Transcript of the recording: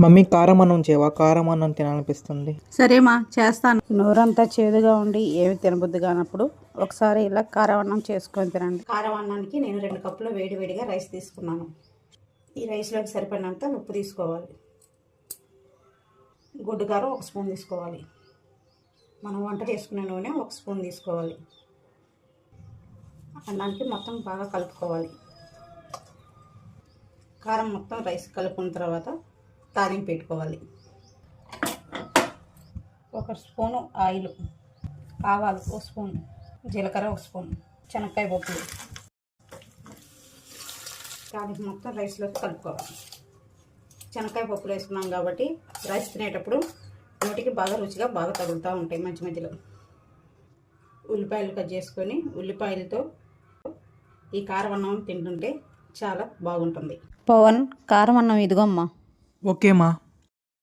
Mummy కారం అన్నం చేయవా? కారం అన్నం తినాలనిపిస్తుంది. సరేమా చేస్తాను. నోరంతా చేదుగా ఉండి ఏమి తినబుద్ధి కానప్పుడు ఒకసారి ఇలా కారం అన్నం చేసుకొని తినండి. కారం అన్నానికి నేను 2 కప్పులు వేడివేడిగా రైస్ తీసుకున్నాను. ఈ రైస్లోకి సరిపడినంత ఉప్పు తీసుకోవాలి. గుడ్డు కారం 1 స్పూన్ తీసుకోవాలి. మనం వంట చేసుకునే నూనె 1 స్పూన్ తీసుకోవాలి. అన్నానికి మొత్తం బాగా కలుపుకోవాలి. కారం మొత్తం రైస్ కలుపుకున్న తర్వాత తాలింపు పెట్టుకోవాలి. 1 స్పూను ఆయిల్, ఆవాలు 1 స్పూన్, జీలకర్ర 1 స్పూన్, శనక్కాయ పప్పులు, తాలింపు మొత్తం రైస్లోకి కలుపుకోవాలి. శనక్కాయ పప్పులు వేసుకున్నాం కాబట్టి రైస్ తినేటప్పుడు నోటికి బాగా రుచిగా బాగా తగులుతూ ఉంటాయి. మధ్య మధ్యలో ఉల్లిపాయలు కట్ చేసుకొని ఉల్లిపాయలతో ఈ కారం అన్నం తింటుంటే చాలా బాగుంటుంది. పవన్, కారం అన్నం ఇదిగోమ్మా. ఓకేమా.